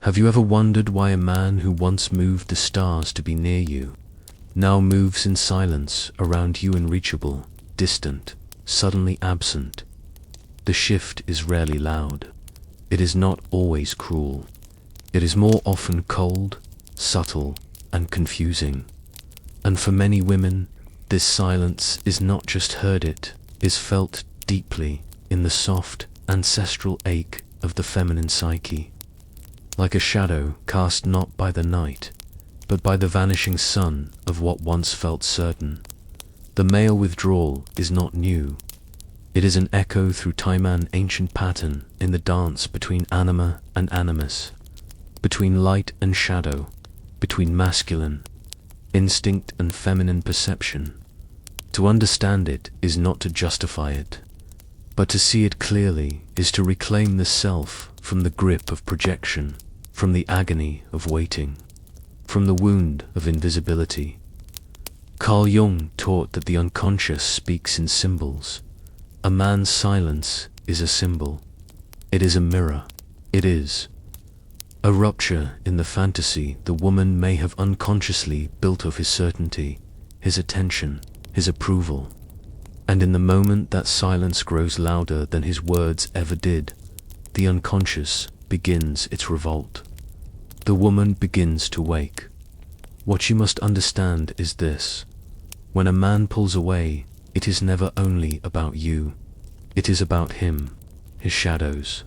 Have you ever wondered why a man who once moved the stars to be near you now moves in silence around you, unreachable, distant, suddenly absent? The shift is rarely loud. It is not always cruel. It is more often cold, subtle, and confusing. And for many women, this silence is not just heard, it is felt deeply in the soft, ancestral ache of the feminine psyche. Like a shadow cast not by the night, but by the vanishing sun of what once felt certain. The male withdrawal is not new. It is an echo through time, an ancient pattern in the dance between anima and animus, between light and shadow, between masculine instinct and feminine perception. To understand it is not to justify it, but to see it clearly is to reclaim the self from the grip of projection, from the agony of waiting, from the wound of invisibility. Carl Jung taught that the unconscious speaks in symbols. A man's silence is a symbol. It is a mirror. It is a rupture in the fantasy the woman may have unconsciously built of his certainty, his attention, his approval. And in the moment that silence grows louder than his words ever did, the unconscious begins its revolt. The woman begins to wake. What you must understand is this: when a man pulls away, it is never only about you. It is about him, his shadows,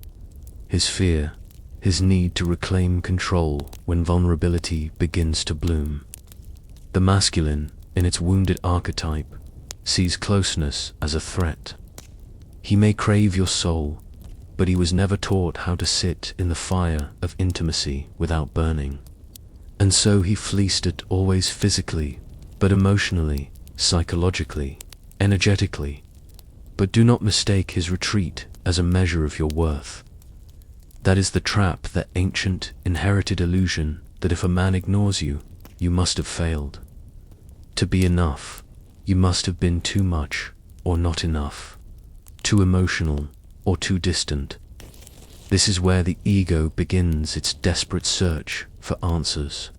his fear, his need to reclaim control when vulnerability begins to bloom. The masculine, in its wounded archetype, sees closeness as a threat. He may crave your soul, but he was never taught how to sit in the fire of intimacy without burning. And so he fleeced it, always physically, but emotionally, psychologically, energetically. But do not mistake his retreat as a measure of your worth. That is the trap, that ancient, inherited illusion that if a man ignores you, you must have failed. To be enough, you must have been too much or not enough, too emotional or too distant. This is where the ego begins its desperate search for answers,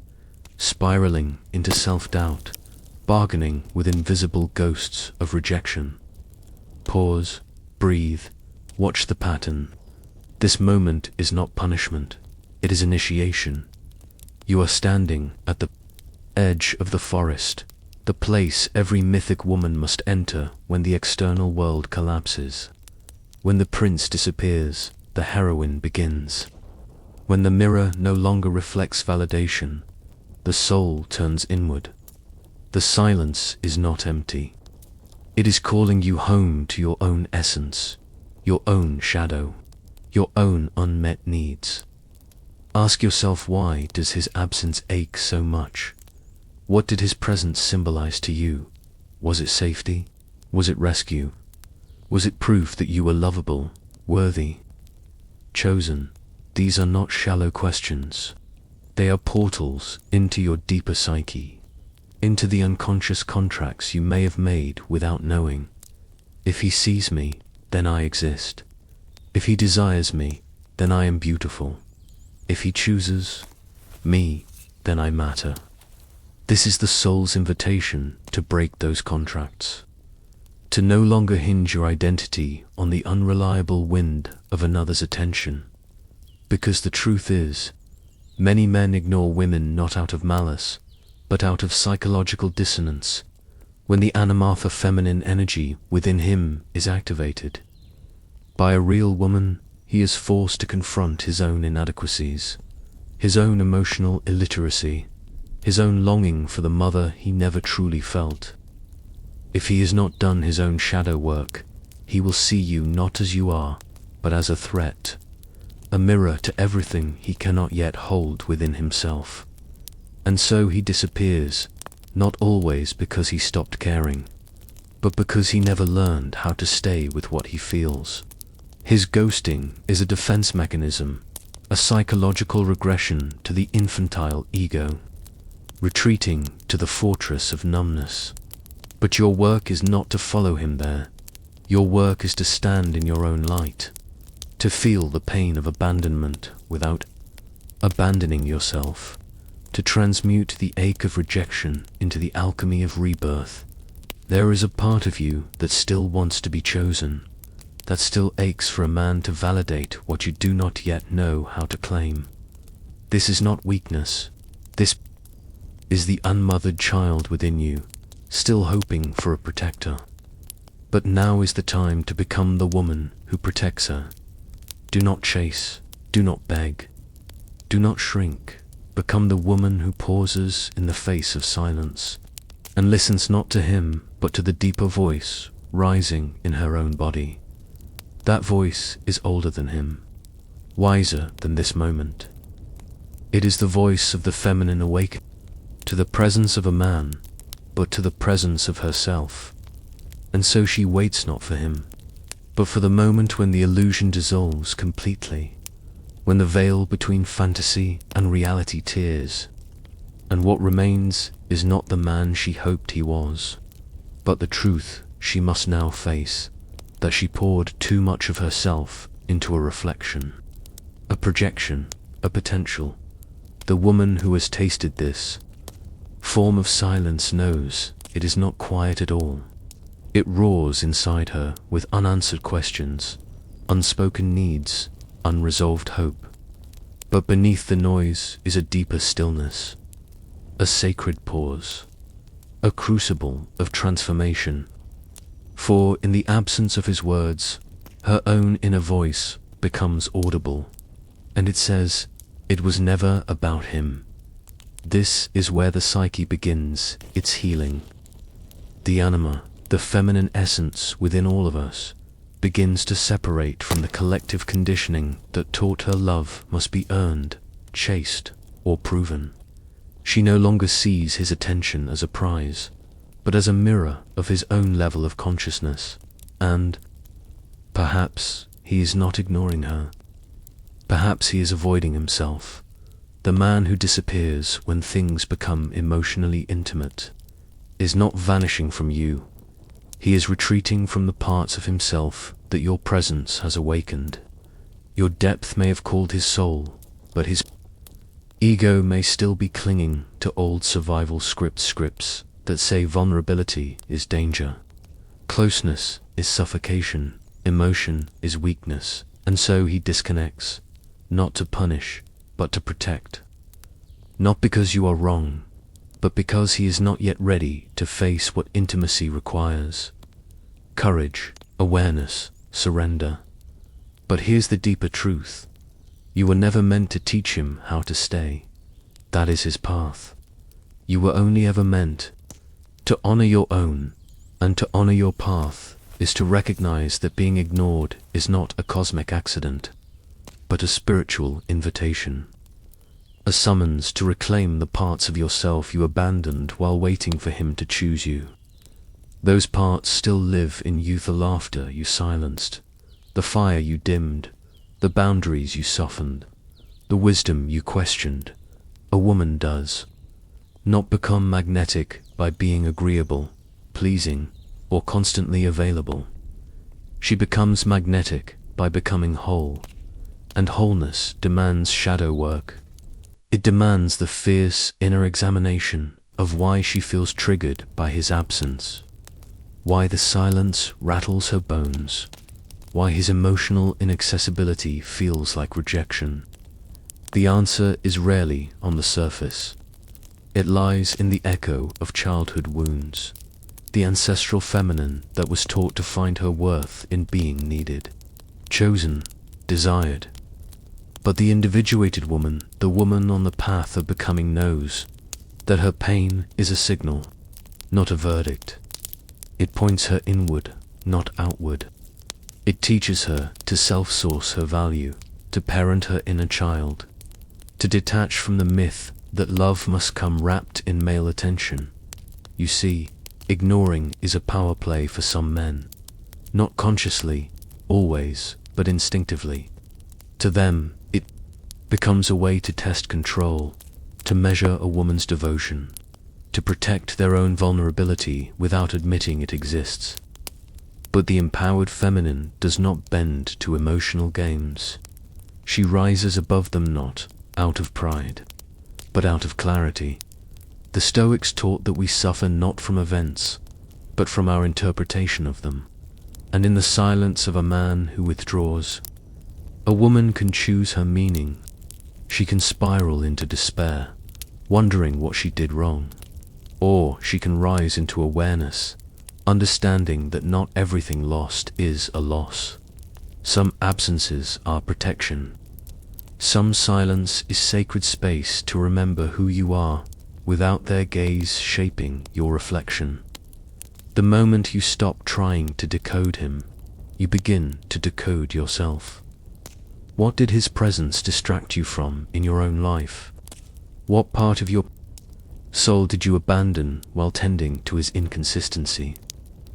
spiraling into self-doubt, bargaining with invisible ghosts of rejection. Pause, breathe, watch the pattern. This moment is not punishment, it is initiation. You are standing at the edge of the forest, the place every mythic woman must enter when the external world collapses. When the prince disappears, the heroine begins. When the mirror no longer reflects validation, the soul turns inward. The silence is not empty. It is calling you home to your own essence, your own shadow, your own unmet needs. Ask yourself, why does his absence ache so much? What did his presence symbolize to you? Was it safety? Was it rescue? Was it proof that you were lovable, worthy, chosen? These are not shallow questions. They are portals into your deeper psyche, into the unconscious contracts you may have made without knowing. If he sees me, then I exist. If he desires me, then I am beautiful. If he chooses me, then I matter. This is the soul's invitation to break those contracts, to no longer hinge your identity on the unreliable wind of another's attention. Because the truth is, many men ignore women not out of malice, but out of psychological dissonance, when the animatha feminine energy within him is activated. By a real woman, he is forced to confront his own inadequacies, his own emotional illiteracy, his own longing for the mother he never truly felt. If he has not done his own shadow work, he will see you not as you are, but as a threat, a mirror to everything he cannot yet hold within himself. And so he disappears, not always because he stopped caring, but because he never learned how to stay with what he feels. His ghosting is a defense mechanism, a psychological regression to the infantile ego, retreating to the fortress of numbness. But your work is not to follow him there. Your work is to stand in your own light, to feel the pain of abandonment without abandoning yourself, to transmute the ache of rejection into the alchemy of rebirth. There is a part of you that still wants to be chosen, that still aches for a man to validate what you do not yet know how to claim. This is not weakness. This is the unmothered child within you, still hoping for a protector. But now is the time to become the woman who protects her. Do not chase, do not beg, do not shrink. Become the woman who pauses in the face of silence, and listens not to him, but to the deeper voice rising in her own body. That voice is older than him, wiser than this moment. It is the voice of the feminine awakening to the presence of a man, but to the presence of herself. And so she waits not for him, but for the moment when the illusion dissolves completely, when the veil between fantasy and reality tears, and what remains is not the man she hoped he was, but the truth she must now face, that she poured too much of herself into a reflection, a projection, a potential. The woman who has tasted this form of silence knows it is not quiet at all. It roars inside her with unanswered questions, unspoken needs, unresolved hope. But beneath the noise is a deeper stillness, a sacred pause, a crucible of transformation. For in the absence of his words, her own inner voice becomes audible, and it says, "It was never about him." This is where the psyche begins its healing. The anima, the feminine essence within all of us, begins to separate from the collective conditioning that taught her love must be earned, chased, or proven. She no longer sees his attention as a prize, but as a mirror of his own level of consciousness. And perhaps he is not ignoring her. Perhaps he is avoiding himself. The man who disappears when things become emotionally intimate is not vanishing from you. He is retreating from the parts of himself that your presence has awakened. Your depth may have called his soul, but his ego may still be clinging to old survival scripts that say vulnerability is danger, closeness is suffocation, emotion is weakness, and so he disconnects, not to punish, but to protect. Not because you are wrong, but because he is not yet ready to face what intimacy requires. Courage, awareness, surrender. But here's the deeper truth. You were never meant to teach him how to stay. That is his path. You were only ever meant to honor your own, and to honor your path is to recognize that being ignored is not a cosmic accident, but a spiritual invitation. A summons to reclaim the parts of yourself you abandoned while waiting for him to choose you. Those parts still live in you: the laughter you silenced, the fire you dimmed, the boundaries you softened, the wisdom you questioned. A woman does not become magnetic by being agreeable, pleasing, or constantly available. She becomes magnetic by becoming whole, and wholeness demands shadow work. It demands the fierce inner examination of why she feels triggered by his absence, why the silence rattles her bones, why his emotional inaccessibility feels like rejection. The answer is rarely on the surface. It lies in the echo of childhood wounds, the ancestral feminine that was taught to find her worth in being needed, chosen, desired. But the individuated woman, the woman on the path of becoming, knows that her pain is a signal, not a verdict. It points her inward, not outward. It teaches her to self-source her value, to parent her inner child, to detach from the myth that love must come wrapped in male attention. You see, ignoring is a power play for some men. Not consciously, always, but instinctively. To them, it becomes a way to test control, to measure a woman's devotion, to protect their own vulnerability without admitting it exists. But the empowered feminine does not bend to emotional games. She rises above them not out of pride, but out of clarity. The Stoics taught that we suffer not from events, but from our interpretation of them. And in the silence of a man who withdraws, a woman can choose her meaning. She can spiral into despair, wondering what she did wrong. Or she can rise into awareness, understanding that not everything lost is a loss. Some absences are protection. Some silence is sacred space to remember who you are, without their gaze shaping your reflection. The moment you stop trying to decode him, you begin to decode yourself. What did his presence distract you from in your own life? What part of your soul did you abandon while tending to his inconsistency?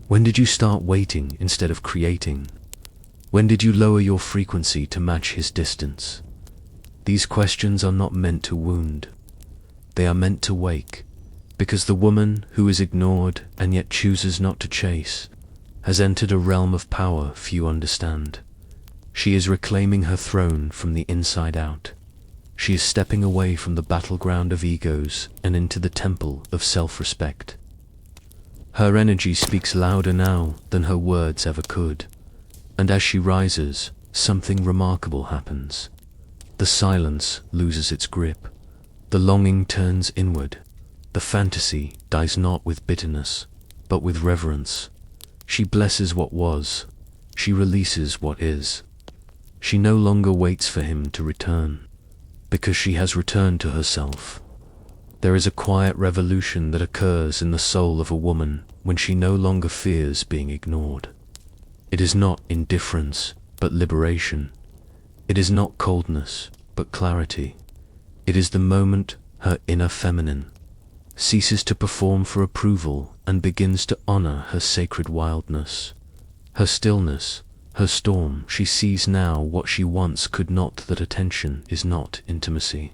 When did you start waiting instead of creating? When did you lower your frequency to match his distance? These questions are not meant to wound. They are meant to wake, because the woman who is ignored and yet chooses not to chase has entered a realm of power few understand. She is reclaiming her throne from the inside out. She is stepping away from the battleground of egos and into the temple of self-respect. Her energy speaks louder now than her words ever could, and as she rises, something remarkable happens. The silence loses its grip. The longing turns inward. The fantasy dies not with bitterness, but with reverence. She blesses what was. She releases what is. She no longer waits for him to return, because she has returned to herself. There is a quiet revolution that occurs in the soul of a woman when she no longer fears being ignored. It is not indifference, but liberation. It is not coldness, but clarity. It is the moment her inner feminine ceases to perform for approval and begins to honor her sacred wildness. Her stillness, her storm, she sees now what she once could not, that attention is not intimacy.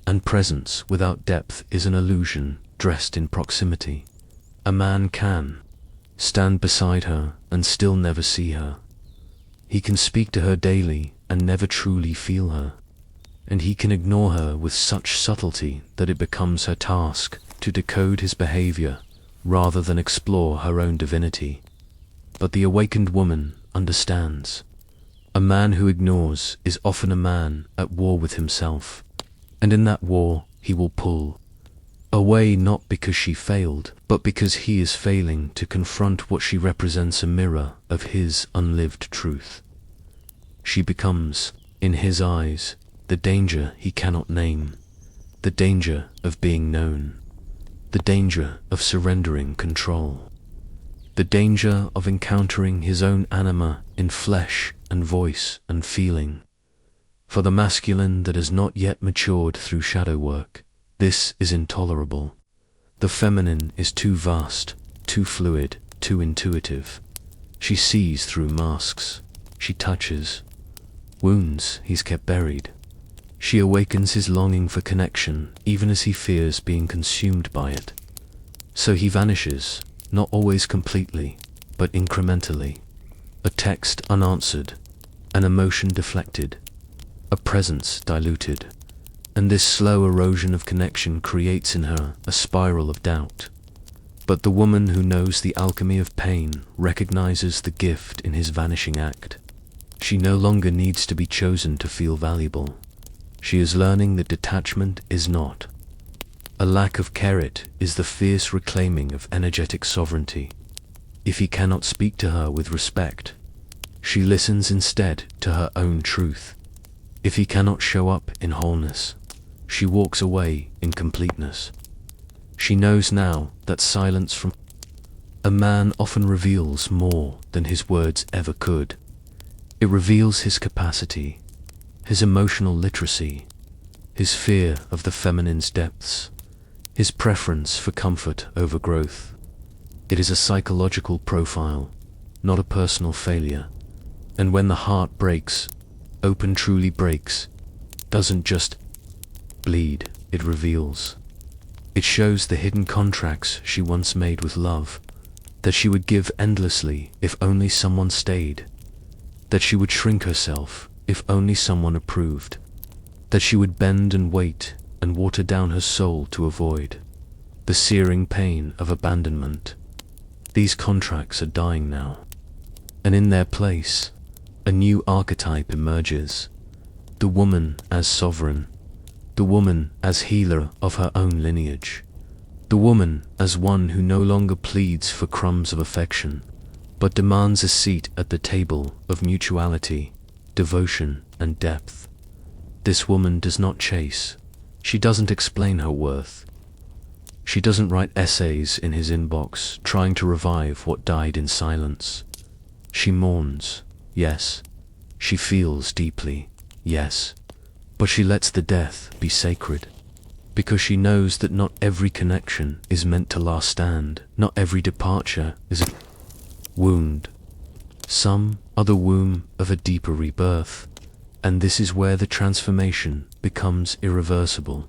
And presence without depth is an illusion dressed in proximity. A man can stand beside her and still never see her. He can speak to her daily and never truly feel her. And he can ignore her with such subtlety that it becomes her task to decode his behavior rather than explore her own divinity. But the awakened woman understands. A man who ignores is often a man at war with himself, and in that war he will pull away not because she failed, but because he is failing to confront what she represents, a mirror of his unlived truth. She becomes, in his eyes, the danger he cannot name, the danger of being known, the danger of surrendering control, the danger of encountering his own anima in flesh and voice and feeling. For the masculine that has not yet matured through shadow work, this is intolerable. The feminine is too vast, too fluid, too intuitive. She sees through masks. She touches wounds he's kept buried. She awakens his longing for connection, even as he fears being consumed by it. So he vanishes, not always completely, but incrementally. A text unanswered, an emotion deflected, a presence diluted. And this slow erosion of connection creates in her a spiral of doubt. But the woman who knows the alchemy of pain recognizes the gift in his vanishing act. She no longer needs to be chosen to feel valuable. She is learning that detachment is not. A lack of carrot is the fierce reclaiming of energetic sovereignty. If he cannot speak to her with respect, she listens instead to her own truth. If he cannot show up in wholeness, she walks away in completeness. She knows now that silence from a man often reveals more than his words ever could. It reveals his capacity, his emotional literacy, his fear of the feminine's depths, his preference for comfort over growth. It is a psychological profile, not a personal failure. And when the heart breaks, open truly breaks, doesn't just bleed, it reveals. It shows the hidden contracts she once made with love, that she would give endlessly if only someone stayed, that she would shrink herself if only someone approved. that she would bend and wait and water down her soul to avoid the searing pain of abandonment. These contracts are dying now, and in their place, a new archetype emerges. The woman as sovereign, the woman as healer of her own lineage, the woman as one who no longer pleads for crumbs of affection, but demands a seat at the table of mutuality, devotion, and depth. This woman does not chase. She doesn't explain her worth. She doesn't write essays in his inbox trying to revive what died in silence. She mourns, yes. She feels deeply, yes. But she lets the death be sacred, because she knows that not every connection is meant to last stand. Not every departure is a wound. Some are the womb of a deeper rebirth, and this is where the transformation becomes irreversible.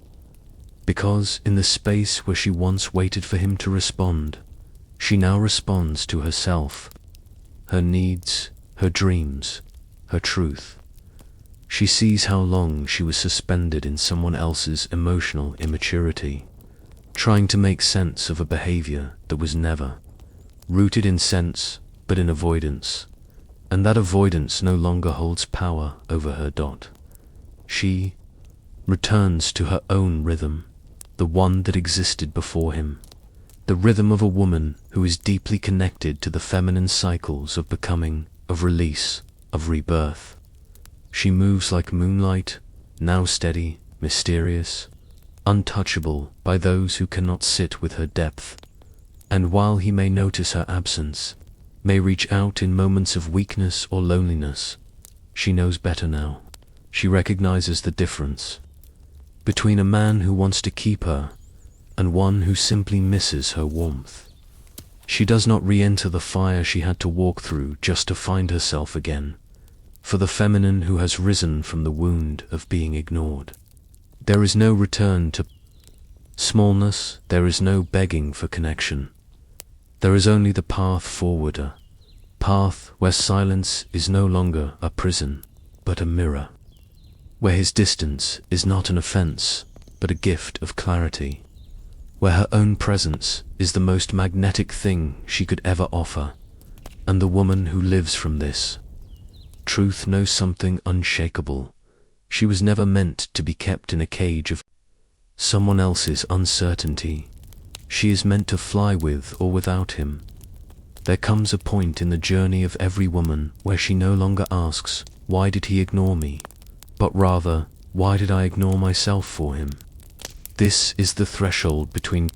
Because in the space where she once waited for him to respond, she now responds to herself, her needs, her dreams, her truth. She sees how long she was suspended in someone else's emotional immaturity, trying to make sense of a behavior that was never rooted in sense but in avoidance, and that avoidance no longer holds power over her. She returns to her own rhythm, the one that existed before him, the rhythm of a woman who is deeply connected to the feminine cycles of becoming, of release, of rebirth. She moves like moonlight, now steady, mysterious, untouchable by those who cannot sit with her depth. And while he may notice her absence, may reach out in moments of weakness or loneliness, she knows better now. She recognizes the difference between a man who wants to keep her and one who simply misses her warmth. She does not re-enter the fire she had to walk through just to find herself again. For the feminine who has risen from the wound of being ignored, there is no return to smallness, there is no begging for connection. There is only the path forward, a path where silence is no longer a prison, but a mirror, where his distance is not an offense, but a gift of clarity, where her own presence is the most magnetic thing she could ever offer, and the woman who lives from this truth knows something unshakable. She was never meant to be kept in a cage of someone else's uncertainty. She is meant to fly with or without him. There comes a point in the journey of every woman where she no longer asks, "Why did he ignore me?" but rather, "Why did I ignore myself for him?" This is the threshold between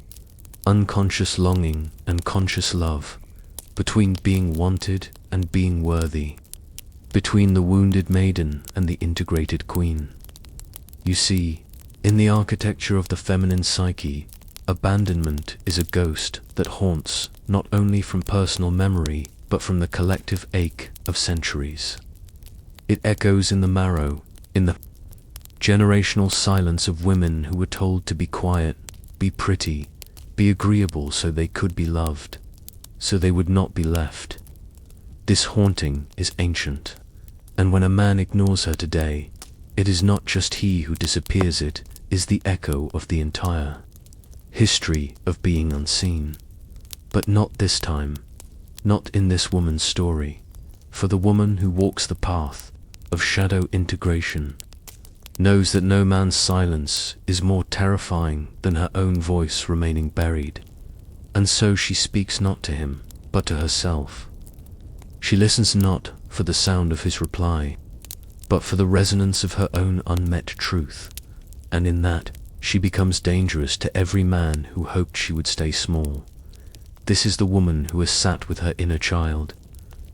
unconscious longing and conscious love, between being wanted and being worthy, between the wounded maiden and the integrated queen. You see, in the architecture of the feminine psyche, abandonment is a ghost that haunts not only from personal memory, but from the collective ache of centuries. It echoes in the marrow, in the generational silence of women who were told to be quiet, be pretty, be agreeable so they could be loved, so they would not be left. This haunting is ancient, and when a man ignores her today, it is not just he who disappears, it is the echo of the entire history of being unseen. But not this time, not in this woman's story, for the woman who walks the path of shadow integration knows that no man's silence is more terrifying than her own voice remaining buried, and so she speaks not to him, but to herself. She listens not for the sound of his reply, but for the resonance of her own unmet truth, and in that she becomes dangerous to every man who hoped she would stay small. This is the woman who has sat with her inner child,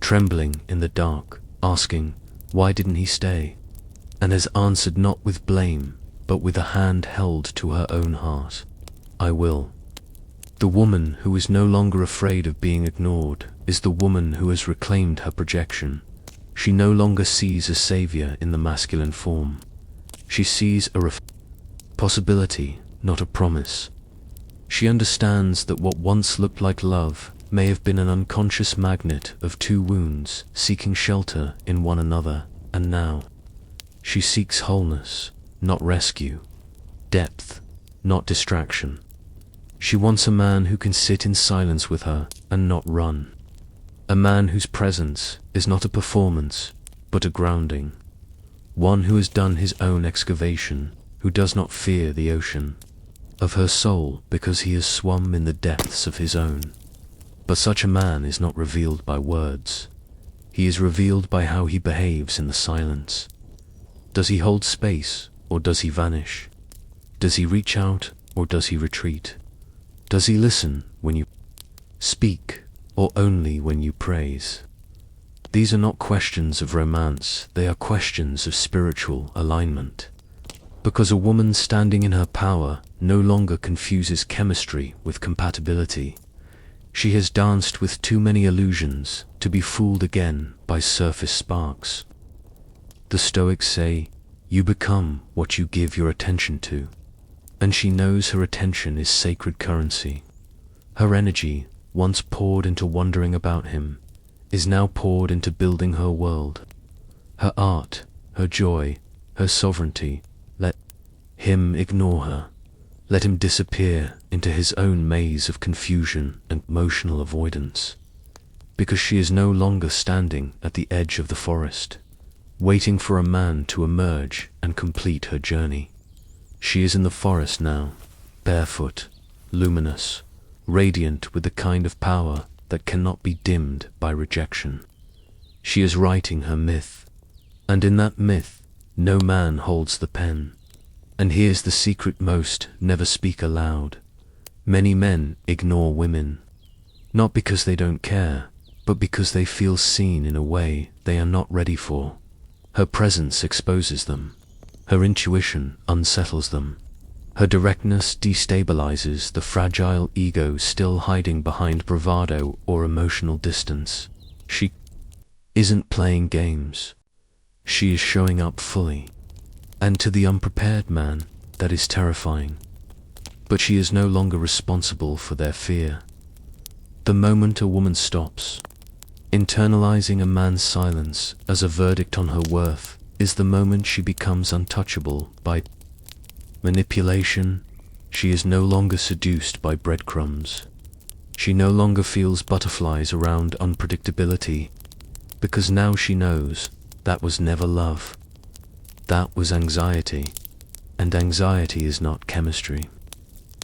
trembling in the dark, asking, "Why didn't he stay?" and has answered not with blame, but with a hand held to her own heart, "I will." The woman who is no longer afraid of being ignored is the woman who has reclaimed her projection. She no longer sees a savior in the masculine form. She sees a possibility, not a promise. She understands that what once looked like love may have been an unconscious magnet of two wounds seeking shelter in one another, and now she seeks wholeness, not rescue. Depth, not distraction. She wants a man who can sit in silence with her and not run. A man whose presence is not a performance, but a grounding. One who has done his own excavation, who does not fear the ocean of her soul because he has swum in the depths of his own. But such a man is not revealed by words. He is revealed by how he behaves in the silence. Does he hold space, or does he vanish? Does he reach out, or does he retreat? Does he listen when you speak, or only when you praise? These are not questions of romance, they are questions of spiritual alignment. Because a woman standing in her power no longer confuses chemistry with compatibility. She has danced with too many illusions to be fooled again by surface sparks. The Stoics say, you become what you give your attention to. And she knows her attention is sacred currency. Her energy, once poured into wondering about him, is now poured into building her world. Her art, her joy, her sovereignty. Let him ignore her. Let him disappear into his own maze of confusion and emotional avoidance. Because she is no longer standing at the edge of the forest, waiting for a man to emerge and complete her journey. She is in the forest now, barefoot, luminous, radiant with the kind of power that cannot be dimmed by rejection. She is writing her myth, and in that myth, no man holds the pen. And here's the secret most never speak aloud. Many men ignore women, not because they don't care, but because they feel seen in a way they are not ready for. Her presence exposes them. Her intuition unsettles them. Her directness destabilizes the fragile ego still hiding behind bravado or emotional distance. She isn't playing games. She is showing up fully. And to the unprepared man, that is terrifying. But she is no longer responsible for their fear. The moment a woman stops, internalizing a man's silence as a verdict on her worth, is the moment she becomes untouchable by manipulation. She is no longer seduced by breadcrumbs. She no longer feels butterflies around unpredictability, because now she knows that was never love. That was anxiety, and anxiety is not chemistry.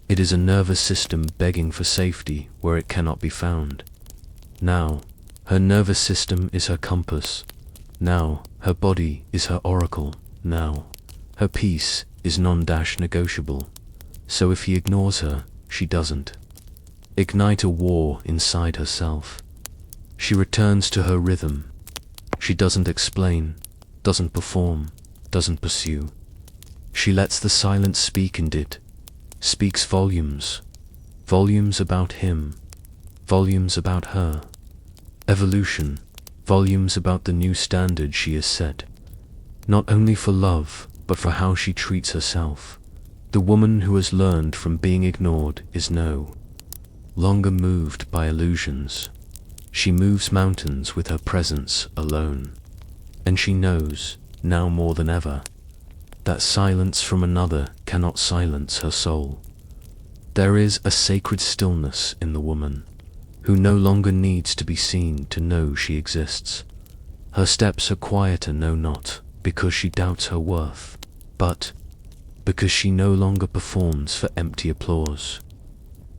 It is a nervous system begging for safety where it cannot be found. Now, her nervous system is her compass. Now, her body is her oracle. Now, her peace is non-negotiable. So if he ignores her, she doesn't ignite a war inside herself. She returns to her rhythm. She doesn't explain, doesn't perform, doesn't pursue. She lets the silence speak, and it speaks volumes. Volumes about him, volumes about her. Evolution, volumes about the new standard she has set. Not only for love, but for how she treats herself. The woman who has learned from being ignored is no longer moved by illusions. She moves mountains with her presence alone. And she knows, now more than ever, that silence from another cannot silence her soul. There is a sacred stillness in the woman, who no longer needs to be seen to know she exists. Her steps are quieter, no, not because she doubts her worth, but because she no longer performs for empty applause.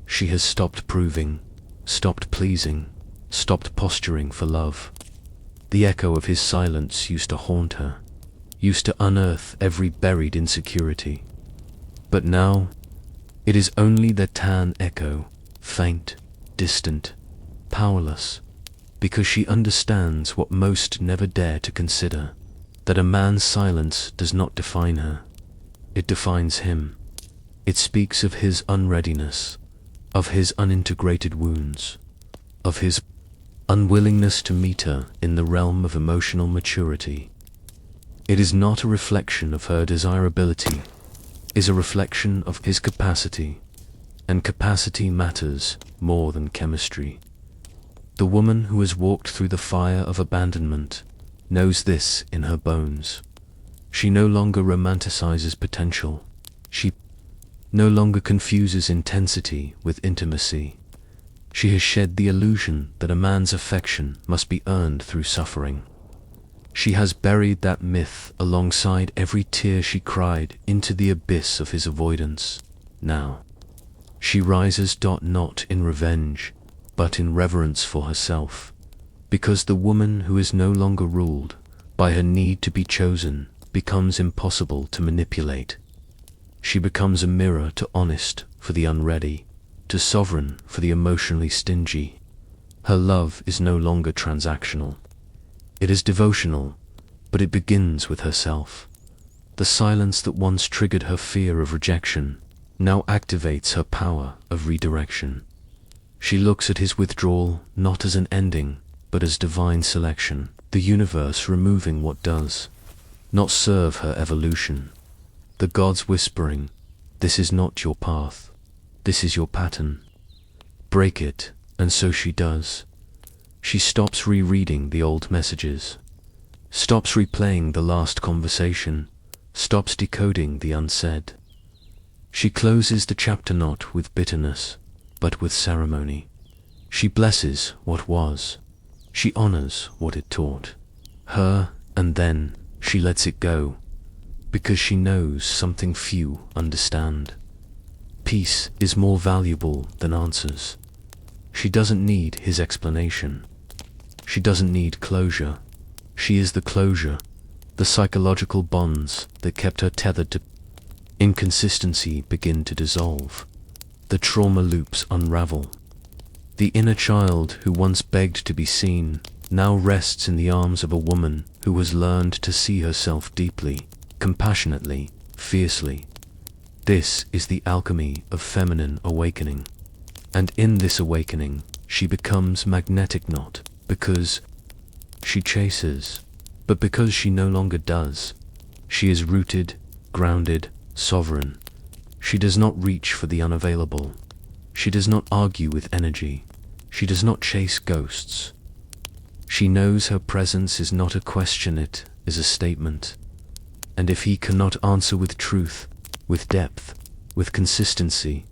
She has stopped proving, stopped pleasing, stopped posturing for love. The echo of his silence used to haunt her, used to unearth every buried insecurity. But now, it is only the tan echo, faint, distant, powerless, because she understands what most never dare to consider, that a man's silence does not define her. It defines him. It speaks of his unreadiness, of his unintegrated wounds, of his unwillingness to meet her in the realm of emotional maturity. It is not a reflection of her desirability, it is a reflection of his capacity, and capacity matters more than chemistry. The woman who has walked through the fire of abandonment knows this in her bones. She no longer romanticizes potential. She no longer confuses intensity with intimacy. She has shed the illusion that a man's affection must be earned through suffering. She has buried that myth alongside every tear she cried into the abyss of his avoidance. Now, she rises not in revenge, but in reverence for herself, because the woman who is no longer ruled by her need to be chosen becomes impossible to manipulate. She becomes a mirror to honest for the unready, to sovereign for the emotionally stingy. Her love is no longer transactional. It is devotional, but it begins with herself. The silence that once triggered her fear of rejection now activates her power of redirection. She looks at his withdrawal not as an ending, but as divine selection, the universe removing what does not serve her evolution. The gods whispering, "This is not your path, this is your pattern. Break it," and so she does. She stops rereading the old messages, stops replaying the last conversation, stops decoding the unsaid. She closes the chapter not with bitterness, but with ceremony. She blesses what was. She honors what it taught her, and then she lets it go, because she knows something few understand. Peace is more valuable than answers. She doesn't need his explanation. She doesn't need closure. She is the closure, the psychological bonds that kept her tethered to inconsistency begin to dissolve. The trauma loops unravel. The inner child who once begged to be seen now rests in the arms of a woman who has learned to see herself deeply, compassionately, fiercely. This is the alchemy of feminine awakening. And in this awakening, she becomes magnetic not because she chases, but because she no longer does. She is rooted, grounded, sovereign. She does not reach for the unavailable. She does not argue with energy. She does not chase ghosts. She knows her presence is not a question, it is a statement. And if he cannot answer with truth, with depth, with consistency,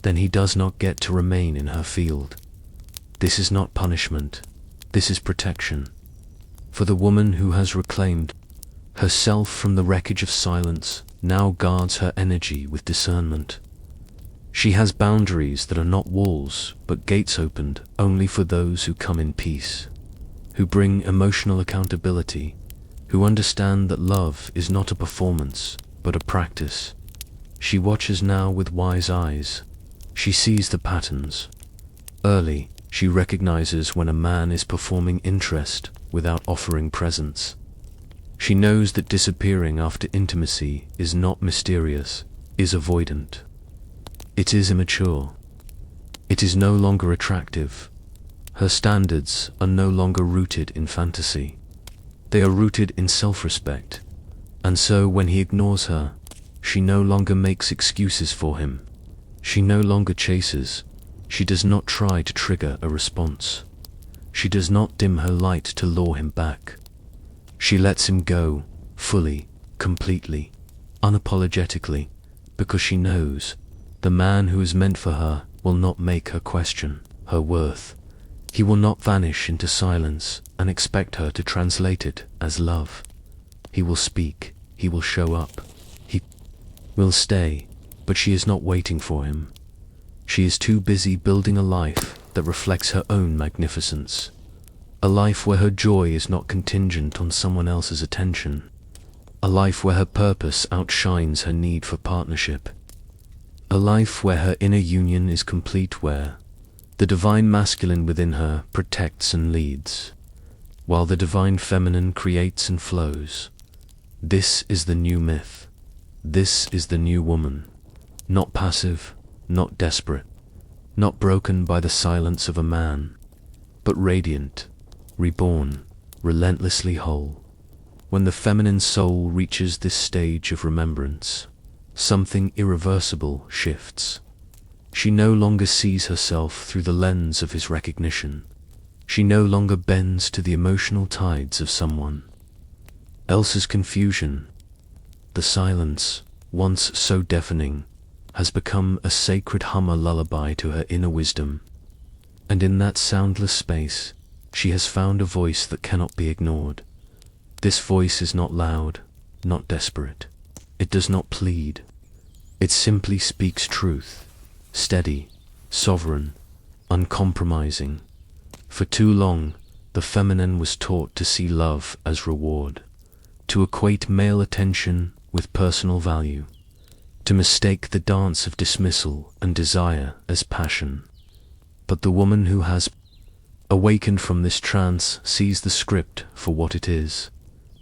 then he does not get to remain in her field. This is not punishment. This is protection. For the woman who has reclaimed herself from the wreckage of silence now guards her energy with discernment. She has boundaries that are not walls, but gates opened only for those who come in peace, who bring emotional accountability, who understand that love is not a performance, but a practice. She watches now with wise eyes. She sees the patterns. Early, she recognizes when a man is performing interest without offering presence. She knows that disappearing after intimacy is not mysterious, is avoidant. It is immature. It is no longer attractive. Her standards are no longer rooted in fantasy. They are rooted in self-respect. And so when he ignores her, she no longer makes excuses for him. She no longer chases. She does not try to trigger a response. She does not dim her light to lure him back. She lets him go, fully, completely, unapologetically, because she knows the man who is meant for her will not make her question her worth. He will not vanish into silence and expect her to translate it as love. He will speak, he will show up, he will stay, but she is not waiting for him. She is too busy building a life that reflects her own magnificence. A life where her joy is not contingent on someone else's attention. A life where her purpose outshines her need for partnership. A life where her inner union is complete, where the divine masculine within her protects and leads, while the divine feminine creates and flows. This is the new myth. This is the new woman. Not passive, not desperate, not broken by the silence of a man, but radiant, reborn, relentlessly whole. When the feminine soul reaches this stage of remembrance, something irreversible shifts. She no longer sees herself through the lens of his recognition. She no longer bends to the emotional tides of someone else's confusion. The silence, once so deafening, has become a sacred hum, a lullaby to her inner wisdom. And in that soundless space, she has found a voice that cannot be ignored. This voice is not loud, not desperate. It does not plead. It simply speaks truth, steady, sovereign, uncompromising. For too long, the feminine was taught to see love as reward, to equate male attention with personal value, to mistake the dance of dismissal and desire as passion. But the woman who has awakened from this trance sees the script for what it is,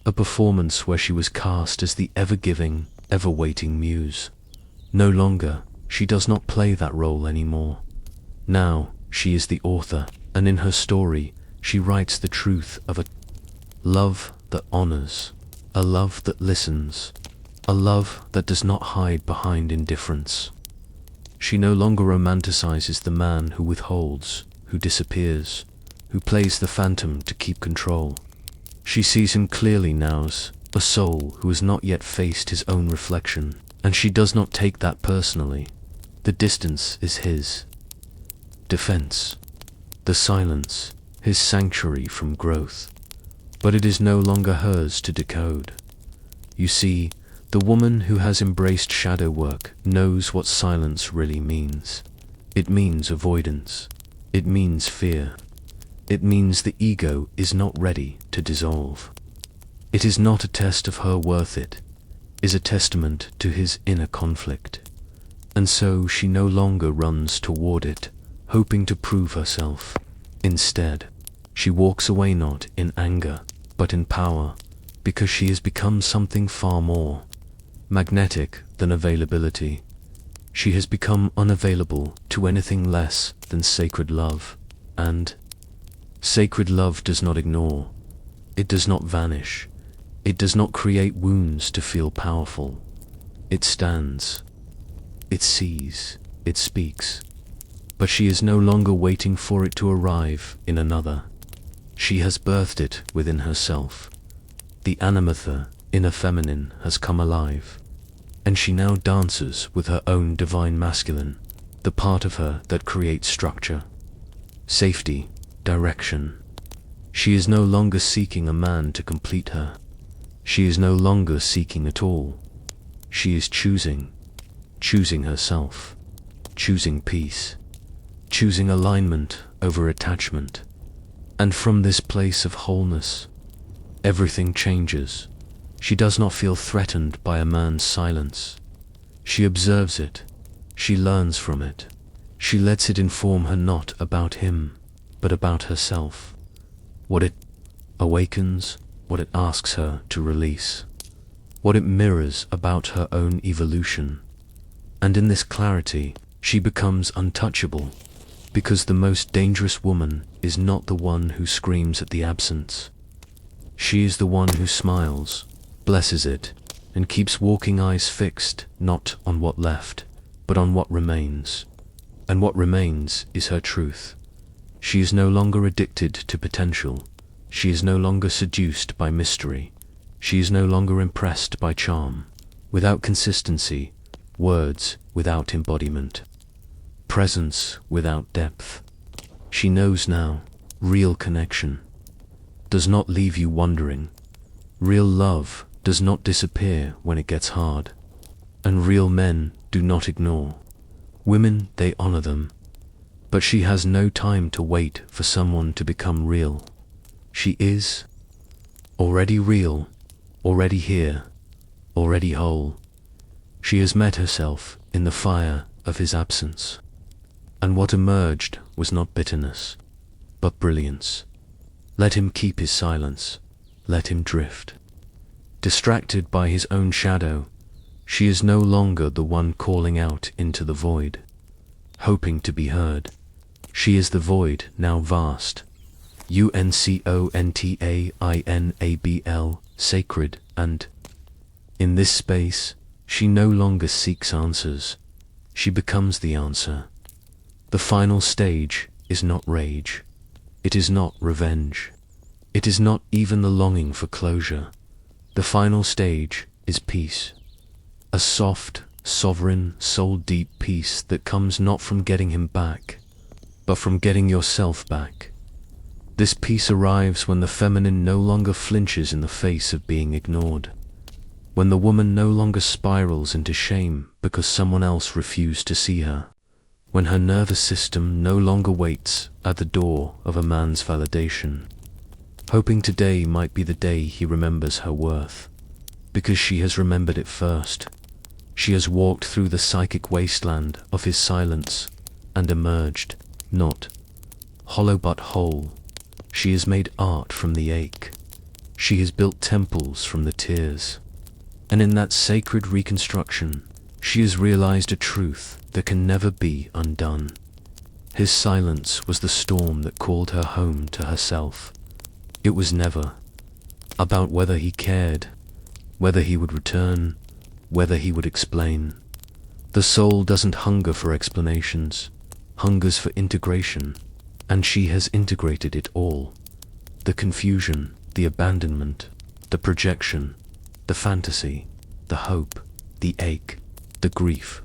a performance where she was cast as the ever-giving, ever-waiting muse. No longer, she does not play that role anymore. Now, she is the author, and in her story, she writes the truth of a love that honors, a love that listens, a love that does not hide behind indifference. She no longer romanticizes the man who withholds, who disappears, who plays the phantom to keep control. She sees him clearly now as a soul who has not yet faced his own reflection, and she does not take that personally. The distance is his defense, the silence, his sanctuary from growth. But it is no longer hers to decode. You see, the woman who has embraced shadow work knows what silence really means. It means avoidance. It means fear. It means the ego is not ready to dissolve. It is not a test of her worth, it is a testament to his inner conflict. And so she no longer runs toward it, hoping to prove herself. Instead, she walks away not in anger, but in power, because she has become something far more magnetic than availability. She has become unavailable to anything less than sacred love, and sacred love does not ignore. It does not vanish. It does not create wounds to feel powerful. It stands. It sees. It speaks. But she is no longer waiting for it to arrive in another. She has birthed it within herself. The animatha, inner feminine, has come alive, and she now dances with her own divine masculine, the part of her that creates structure, safety, direction. She is no longer seeking a man to complete her. She is no longer seeking at all. She is choosing herself, choosing peace, choosing alignment over attachment. And from this place of wholeness, everything changes. She does not feel threatened by a man's silence. She observes it. She learns from it. She lets it inform her not about him, but about herself. What it awakens, what it asks her to release, what it mirrors about her own evolution. And in this clarity, she becomes untouchable, because the most dangerous woman is not the one who screams at the absence. She is the one who smiles, blesses it, and keeps walking, eyes fixed not on what left, but on what remains. And what remains is her truth. She is no longer addicted to potential. She is no longer seduced by mystery. She is no longer impressed by charm. Without consistency, words without embodiment, presence without depth. She knows now, real connection does not leave you wondering. Real love does not disappear when it gets hard. And real men do not ignore. Women, they honor them. But she has no time to wait for someone to become real. She is already real, already here, already whole. She has met herself in the fire of his absence. And what emerged was not bitterness, but brilliance. Let him keep his silence. Let him drift. Distracted by his own shadow, she is no longer the one calling out into the void, hoping to be heard. She is the void, now vast, uncontainable, sacred, and in this space, she no longer seeks answers. She becomes the answer. The final stage is not rage. It is not revenge. It is not even the longing for closure. The final stage is peace. A soft, sovereign, soul-deep peace that comes not from getting him back, but from getting yourself back. This peace arrives when the feminine no longer flinches in the face of being ignored, when the woman no longer spirals into shame because someone else refused to see her, when her nervous system no longer waits at the door of a man's validation, hoping today might be the day he remembers her worth, because she has remembered it first. She has walked through the psychic wasteland of his silence and emerged, not hollow but whole. She has made art from the ache. She has built temples from the tears. And in that sacred reconstruction, she has realized a truth that can never be undone. His silence was the storm that called her home to herself. It was never about whether he cared, whether he would return, whether he would explain. The soul doesn't hunger for explanations, hungers for integration, and she has integrated it all. The confusion, the abandonment, the projection, the fantasy, the hope, the ache, the grief.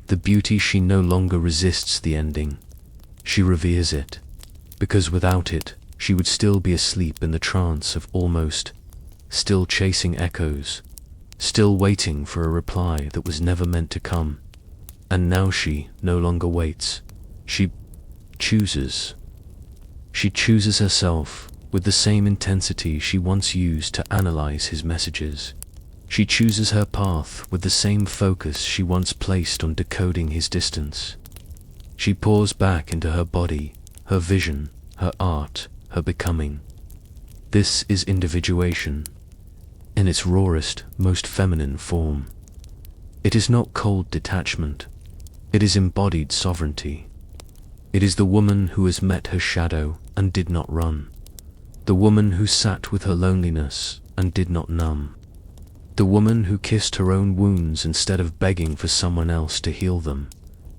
The beauty, she no longer resists the ending. She reveres it, because without it, she would still be asleep in the trance of almost, still chasing echoes, still waiting for a reply that was never meant to come. And now she no longer waits. She chooses. She chooses herself with the same intensity she once used to analyze his messages. She chooses her path with the same focus she once placed on decoding his distance. She pours back into her body, her vision, her art, her becoming. This is individuation, in its rawest, most feminine form. It is not cold detachment, it is embodied sovereignty. It is the woman who has met her shadow and did not run, the woman who sat with her loneliness and did not numb, the woman who kissed her own wounds instead of begging for someone else to heal them.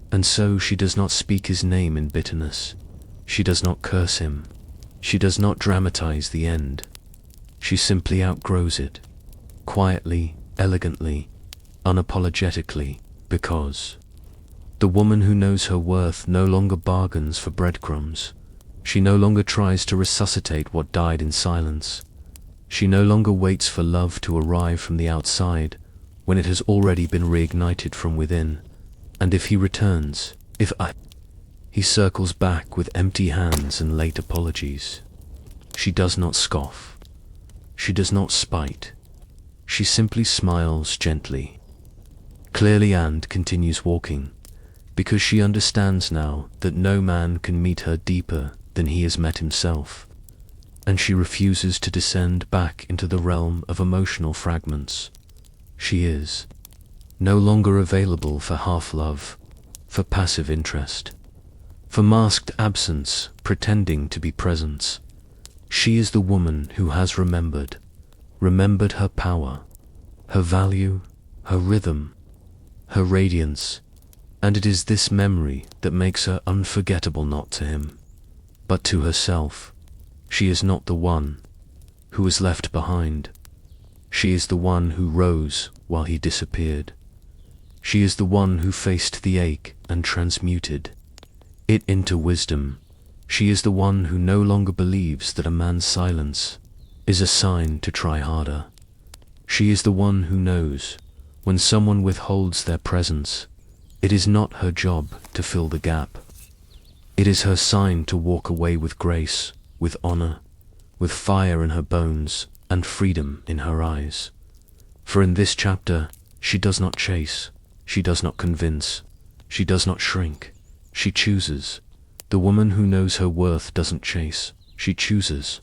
And so she does not speak his name in bitterness, she does not curse him, she does not dramatize the end. She simply outgrows it, quietly, elegantly, unapologetically, because the woman who knows her worth no longer bargains for breadcrumbs. She no longer tries to resuscitate what died in silence. She no longer waits for love to arrive from the outside when it has already been reignited from within. And if he returns, he circles back with empty hands and late apologies. She does not scoff. She does not spite. She simply smiles gently, clearly, and continues walking, because she understands now that no man can meet her deeper than he has met himself, and she refuses to descend back into the realm of emotional fragments. She is no longer available for half-love, for passive interest, for masked absence pretending to be presence. She is the woman who has remembered her power, her value, her rhythm, her radiance, and it is this memory that makes her unforgettable, not to him, but to herself. She is not the one who was left behind. She is the one who rose while he disappeared. She is the one who faced the ache and transmuted it into wisdom. She is the one who no longer believes that a man's silence is a sign to try harder. She is the one who knows when someone withholds their presence, it is not her job to fill the gap. It is her sign to walk away with grace, with honor, with fire in her bones and freedom in her eyes. For in this chapter, she does not chase, she does not convince, she does not shrink, she chooses. The woman who knows her worth doesn't chase, she chooses.